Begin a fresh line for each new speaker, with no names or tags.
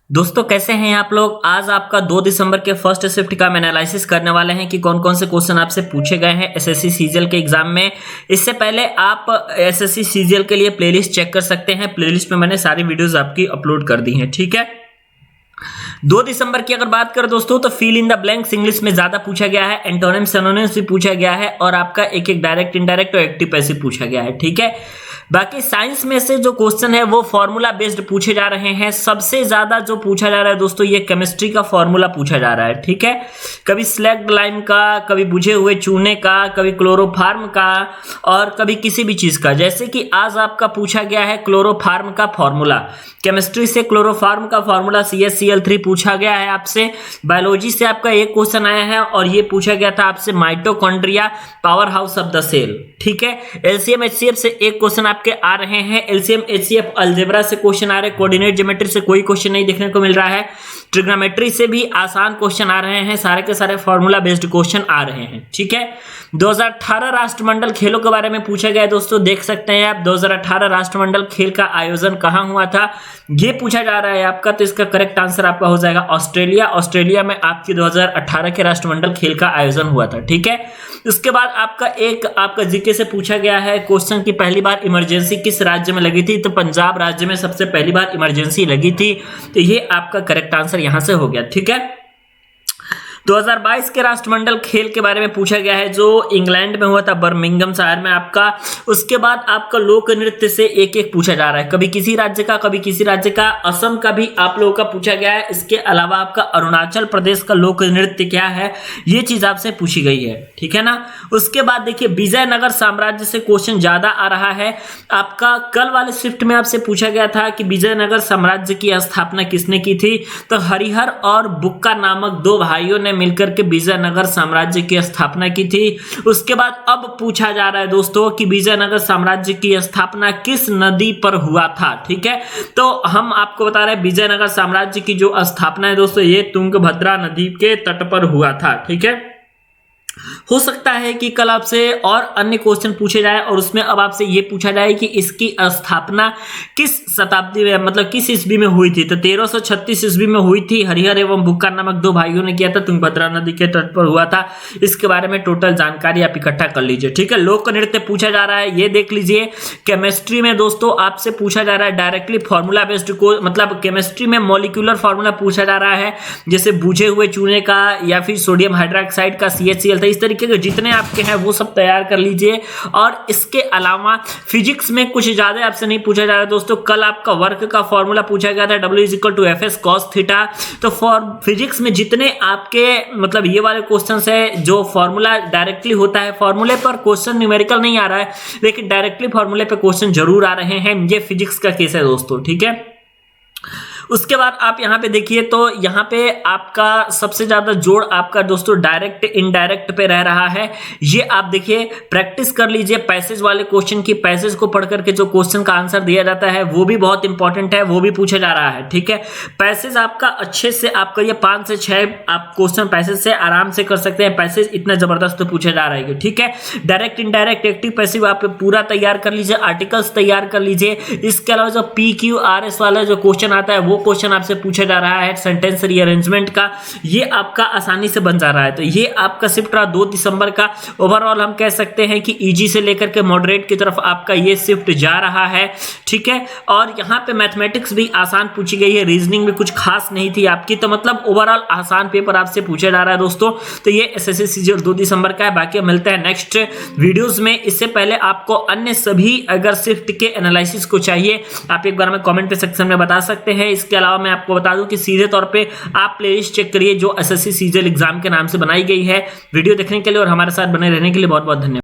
दोस्तों कैसे हैं आप लोग। आज आपका 2 दिसंबर के फर्स्ट शिफ्ट का हम एनालिसिस करने वाले हैं कि कौन कौन से क्वेश्चन आपसे पूछे गए हैं एसएससी सीजीएल के एग्जाम में। इससे पहले आप एसएससी सीजीएल के लिए प्लेलिस्ट चेक कर सकते हैं। प्लेलिस्ट में मैंने सारी वीडियोस आपकी अपलोड कर दी हैं, ठीक है। 2 दिसंबर की अगर बात करें दोस्तों तो fill in the blanks English में ज्यादा पूछा गया है, एंटोनिम सिनोनिम्स भी पूछा गया है और आपका एक एक डायरेक्ट इनडायरेक्ट और एक्टिव पैसिव पूछा गया है, ठीक है। बाकी साइंस में से जो क्वेश्चन है वो फॉर्मूला बेस्ड पूछे जा रहे हैं। सबसे ज्यादा जो पूछा जा रहा है दोस्तों ये केमिस्ट्री का फॉर्मूला पूछा जा रहा है, ठीक है। कभी स्लैग्ड लाइम का, कभी बुझे हुए चूने का, कभी क्लोरोफार्म का और कभी किसी भी चीज का। जैसे कि आज आपका पूछा गया है क्लोरोफार्म का फॉर्मूला, केमिस्ट्री से क्लोरोफार्म का फॉर्मूला CaCl3 पूछा गया है आपसे। बायोलॉजी से आपका एक क्वेश्चन आया है और ये पूछा गया था आपसे mitochondria power house of the cell, ठीक है। एलसीएम एचसीएफ से एक क्वेश्चन आपके आ रहे हैं। एलसीएम एचसीएफ अलजेब्रा से क्वेश्चन आ रहे हैं, कोऑर्डिनेट ज्योमेट्री से कोई क्वेश्चन नहीं देखने को मिल रहा है, ट्रिग्नोमेट्री से भी आसान क्वेश्चन आ रहे हैं, सारे के सारे फॉर्मूला बेस्ड क्वेश्चन आ रहे हैं, ठीक है। 2018 राष्ट्रमंडल खेलों के बारे में पूछा गया है दोस्तों, देख सकते हैं आप 2018 राष्ट्रमंडल खेल का आयोजन कहां हुआ था ये पूछा जा रहा है आपका। तो इसका करेक्ट आंसर आपका हो जाएगा ऑस्ट्रेलिया। ऑस्ट्रेलिया में आपकी 2018 के राष्ट्रमंडल खेल का आयोजन हुआ था, ठीक है। उसके बाद आपका जीके से पूछा गया है क्वेश्चन की पहली बार इमरजेंसी किस राज्य में लगी थी। तो पंजाब राज्य में सबसे पहली बार इमरजेंसी लगी थी, तो ये आपका करेक्ट आंसर यहां से हो गया, ठीक है। 2022 के राष्ट्रमंडल खेल के बारे में पूछा गया है जो इंग्लैंड में हुआ था, बर्मिंघम शहर में आपका। उसके बाद आपका लोक नृत्य से एक एक पूछा जा रहा है, कभी किसी राज्य का, कभी किसी राज्य का। असम का भी आप लोगों का पूछा गया है। इसके अलावा आपका अरुणाचल प्रदेश का लोक नृत्य क्या है ये चीज आपसे पूछी गई है, ठीक है ना। उसके बाद देखिए विजयनगर साम्राज्य से क्वेश्चन ज्यादा आ रहा है आपका। कल वाले शिफ्ट में आपसे पूछा गया था कि विजयनगर साम्राज्य की स्थापना किसने की थी। तो हरिहर और बुक्का नामक दो भाइयों ने मिलकर के विजयनगर साम्राज्य की स्थापना की थी। उसके बाद अब पूछा जा रहा है दोस्तों कि विजयनगर साम्राज्य की स्थापना किस नदी पर हुआ था, ठीक है। तो हम आपको बता रहे हैं विजयनगर साम्राज्य की जो स्थापना है दोस्तों ये तुंगभद्रा नदी के तट पर हुआ था, ठीक है। हो सकता है कि कल आपसे और अन्य क्वेश्चन पूछे जाए और उसमें अब आपसे यह पूछा जाए कि इसकी स्थापना किस शताब्दी में, मतलब किस ईस्वी में हुई थी। तो 1336 ईस्वी में हुई थी। हरिहर एवं बुक्का नामक दो भाइयों ने किया था, तुंगभद्रा नदी के तट पर हुआ था। इसके बारे में टोटल जानकारी आप इकट्ठा कर लीजिए, ठीक है। लोक नृत्य पूछा जा रहा है, ये देख लीजिए। केमिस्ट्री में दोस्तों आपसे पूछा जा रहा है डायरेक्टली फॉर्मूला बेस्ड को, मतलब केमिस्ट्री में मॉलिक्यूलर फॉर्मूला पूछा जा रहा है, जैसे बुझे हुए चूने का या फिर सोडियम हाइड्रोक्साइड का CaCl। इस तरीके के जितने आपके हैं वो सब तैयार कर लीजिए। और इसके अलावा फिजिक्स में कुछ ज्यादा आपसे नहीं पूछा जा रहा है दोस्तों। कल आपका वर्क का फॉर्मूला पूछा गया था W=Fs cos थीटा। तो फॉर फिजिक्स में जितने आपके मतलब ये वाले क्वेश्चंस है जो फॉर्मूला डायरेक्टली होता है, फॉर्मूले पर क्वेश्चन न्यूमेरिकल नहीं आ रहा है लेकिन डायरेक्टली फॉर्मूले पर क्वेश्चन जरूर आ रहे हैं। ये फिजिक्स का केस है दोस्तों, ठीक है। उसके बाद आप यहां पे देखिए तो यहां पे आपका सबसे ज्यादा जोड़ आपका दोस्तों डायरेक्ट इनडायरेक्ट पे रह रहा है। ये आप देखिए प्रैक्टिस कर लीजिए पैसेज वाले क्वेश्चन की। पैसेज को पढ़ करके जो क्वेश्चन का आंसर दिया जाता है वो भी बहुत इंपॉर्टेंट है, वो भी पूछा जा रहा है, ठीक है। पैसेज आपका अच्छे से आप करिए, 5 से 6 आप क्वेश्चन पैसेज से आराम से कर सकते हैं। पैसेज इतना जबरदस्त पूछा जा रहा है, ठीक है। डायरेक्ट इनडायरेक्ट एक्टिव पैसिव आप पूरा तैयार कर लीजिए, आर्टिकल्स तैयार कर लीजिए। इसके अलावा जो PQRS वाला जो क्वेश्चन आता है वो क्वेश्चन आपसे पूछा जा रहा है सेंटेंस रीअरेंजमेंट का, ये आपका आसानी से बन जा रहा है। तो ये आपका शिफ्ट रहा 2 दिसंबर का। ओवरऑल हम कह सकते हैं कि इजी से लेकर के मॉडरेट की तरफ आपका ये शिफ्ट जा रहा है, ठीक है। और यहाँ पे मैथमेटिक्स भी आसान पूछी गई है, रीजनिंग भी कुछ खास नहीं थी आपकी। तो मतलब ओवरऑल आसान पेपर आपसे पूछा जा रहा है दोस्तों। तो ये एसएससी सीजीएल 2 दिसंबर का है। बाकी मिलते हैं नेक्स्ट वीडियोज में। इससे पहले आपको अन्य सभी अगर शिफ्ट के एनालिसिस को चाहिए आप एक बार हमें कमेंट सेक्शन में बता सकते हैं। इसके अलावा मैं आपको बता दूं कि सीधे तौर पे आप प्लेलिस्ट चेक करिए जो एसएससी सीजीएल एग्जाम के नाम से बनाई गई है। वीडियो देखने के लिए और हमारे साथ बने रहने के लिए बहुत बहुत धन्यवाद।